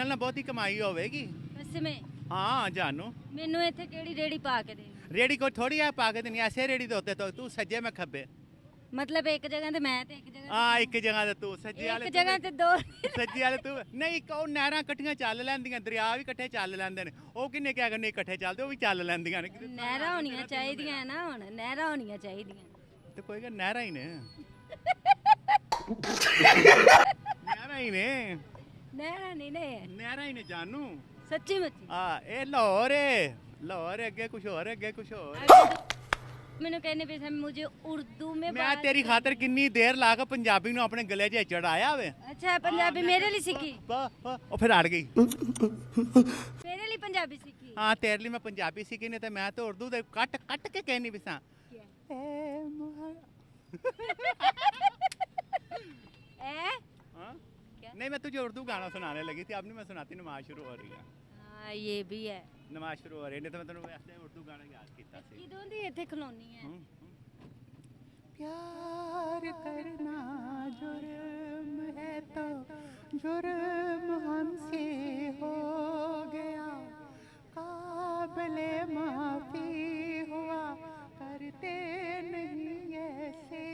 ਨਾਲ ਬਹੁਤੀ ਕਮਾਈ ਹੋਵੇਗੀ। ਸੱਚ में ਹਾਂ ਜਾਨੂ ਮੈਨੂੰ ਇੱਥੇ ਕਿਹੜੀ ਰੇੜੀ ਪਾ ਕੇ ਦੇ रेडी को थोड़ी है पाके देनी ऐसे रेडी तो होते तो तू सज्जे में खब्बे ਮਤਲਬ ਇੱਕ ਜਗ੍ਹਾ ਤੇ ਮੈਂ ਤੇ ਇੱਕ ਜਗ੍ਹਾ हाँ एक जगह ते तू सज्जे ਤੇ वाले ਇੱਕ ਜਗ੍ਹਾ ਤੇ ਦੋ सज्जे वाले तू नहीं कहो नहरां कट्ठियां चल लैंदियां दरिया भी कट्ठे चल लैंदे ने ਉਹ ਕਿੰਨੇ ਕਿਹਾ ਕਰਨੇ ਇਕੱਠੇ ਚੱਲਦੇ ਉਹ ਵੀ ਚੱਲ ਲੈਂਦੀਆਂ ਨੇ ਨਹਿਰਾਂ ਹੋਣੀਆਂ ਚਾਹੀਦੀਆਂ ਨਾ ਹੁਣ ਨਹਿਰਾਂ ਹੋਣੀਆਂ ਚਾਹੀਦੀਆਂ ਤੇ ਕੋਈ ਕਿ ਨਹਿਰਾਂ ਹੀ ਨੇ ਨਹਿਰਾਂ ਹੀ ਨੇ ਨਹਿਰਾਂ ਨਹੀਂ ਨੇ ਨਹਿਰਾਂ ਹੀ ਨੇ ਜਾਨੂ ਸੱਚੀ ਮੁੱਚੀ ਆ ਇਹ ਲਾਹੌਰ ਏ ਲਾਹੌਰ ਅੱਗੇ ਕੁਝ ਹੋਰ ਅੱਗੇ ਕੁਝ ਹੋਰ ਮੈਨੂੰ ਕਹਿੰਦੇ ਵੀ ਸਮ ਮੁਝੇ ਉਰਦੂ में ਮੈਂ ਤੇਰੀ ਖਾਤਰ ਕਿੰਨੀ ਦੇਰ ਲਾ ਕੇ ਪੰਜਾਬੀ ਨੂੰ ਆਪਣੇ ਗਲੇ 'ਚ ਚੜਾਇਆ ਵੇ ਅੱਛਾ ਪੰਜਾਬੀ ਮੇਰੇ ਲਈ ਸਿੱਖੀ ਉਹ ਫਿਰ ਅੜ ਗਈ ਮੇਰੇ ਲਈ ਪੰਜਾਬੀ ਸਿੱਖੀ ਹਾਂ ਤੇਰੇ ਲਈ ਮੈਂ ਪੰਜਾਬੀ ਸਿੱਖੀ ਨੇ ਤੇ ਮੈਂ ਤਾਂ ਉਰਦੂ ਦੇ ਕੱਟ ਕੱਟ ਕੇ ਕਹਿਣੀ ਵੀ ਸਾਂ हाँ? नहीं मैं तुझे उर्दू गाना सुनाने लगी थी अब नहीं मैं सुनाती नमाज शुरू हो रही है हाँ ये भी है नमाज शुरू हो रही है नहीं तो मैं तेनों वैसे उर्दू गाना याद किया सी किदों दी इत्थे खलोनी है प्यार करना जुर्म है तो जुर्म हमसे हो गया काबिले माफी हुआ करते नहीं ऐसे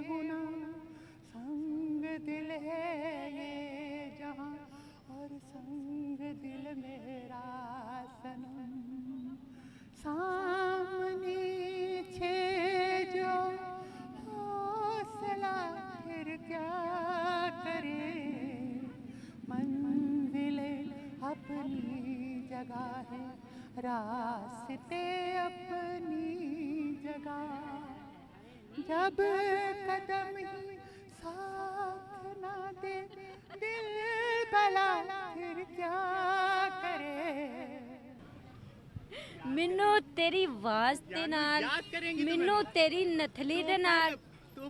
गुनाह संग दिल है ये जहां और संग दिल मेरा सनम सामने छे जो हौसला फिर क्या करे मंजिले अपनी जगह है रास्ते अपनी जगह जब कदम ही साथ ना दे दिल भला फिर क्या करे ਮੈਨੂੰ ਤੇਰੀ ਆਵਾਜ਼ ਦੇ ਨਾਲ ਮੈਨੂੰ ਤੇਰੀ ਨਥਲੀ ਦੇ ਨਾਲ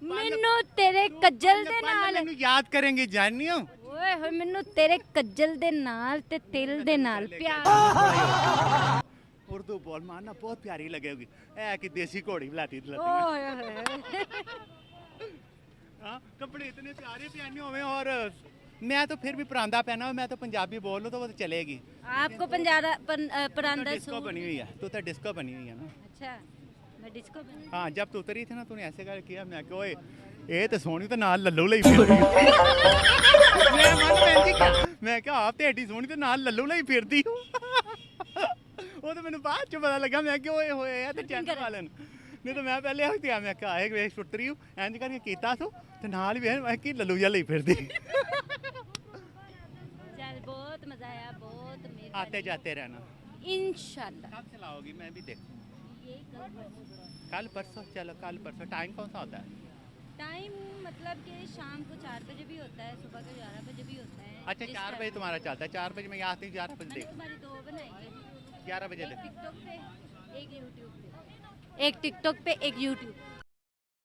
ਮੈਨੂੰ ਤੇਰੇ ਕੱਜਲ ਦੇ ਨਾਲ ਮੈਨੂੰ ਯਾਦ ਕਰਾਂਗੇ ਜਾਨਿਓ ਓਏ ਹੋਏ ਮੈਨੂੰ ਤੇਰੇ ਕੱਜਲ ਦੇ ਨਾਲ ਤੇ ਤਿਲ ਦੇ ਨਾਲ ਪਿਆਰ उर्दू बोल मारना बहुत प्यारी लगेगी ऐ कि देसी घोड़ी बुलाती ਓਏ ਹੋਏ हाँ कपड़े इतने प्यारे पहने हुए और मैं तो फिर भी परांदा पहना हुआ मैं तो पंजाबी बोल लूँ तो वो तो चलेगी आपको पंजाबा परांदा डिस्को सूट बनी हुई है तू तो डिस्को बनी हुई है ना अच्छा मैं डिस्को बनी हाँ जब तू उतरी थी ना तूने ऐसे कर किया मैं ओए ਇਹ ਤੇ ਸੋਹਣੀ ਤੇ ਨਾਲ ਲੱਲੂ ਲਈ ਫਿਰਦੀ ਮੈਂ ਮਨ ਪੈਂਦੀ ਮੈਂ ਕਿਹਾ ਆਪ ਤੇ ਐਡੀ ਸੋਹਣੀ ਤੇ ਨਾਲ ਲੱਲੂ ਲਈ ਫਿਰਦੀ ਉਹ ਤਾਂ ਮੈਨੂੰ ਬਾਅਦ ਚ ਪਤਾ ਲੱਗਾ ਮੈਂ ਕਿ ਓਏ ਹੋਏ ਆ ਤੇ ਚੈਨਲ ਵਾਲੇ ਨੂੰ ਨਹੀਂ ਤਾਂ ਮੈਂ ਪਹਿਲੇ ਹੱਥ ਆ ਮੈਂ ਕਿਹਾ ਆਏ ਵੇਖ ਸੁੱਟਰੀ ਇੰਜ ਕਰਕੇ ਕੀਤਾ ਸੋ ਤੇ ਨਾਲ ਹੀ ਵੇਖ ਮੈਂ ਕਿ ਲੱਲੂ ਜਿਹਾ ਲਈ ਫਿਰਦੀ चल बहुत मजा आया बहुत मेरे आते जाते रहना इंशाल्लाह कब चलाओगी मैं भी देखूँ ये कल परसों चलो कल परसों टाइम कौन सा होता है टाइम मतलब कि शाम को 4 बजे भी होता है सुबह को 11 बजे भी होता है अच्छा 4 बजे तुम्हारा चलता है 4 बजे मैं यहाँ आती हूँ 11 बजे देख हमारी 2 बनाएंगे 11 बजे एक टिकटॉक पे एक यूट्यूब पे एक टिकटॉक पे एक यूट्यूब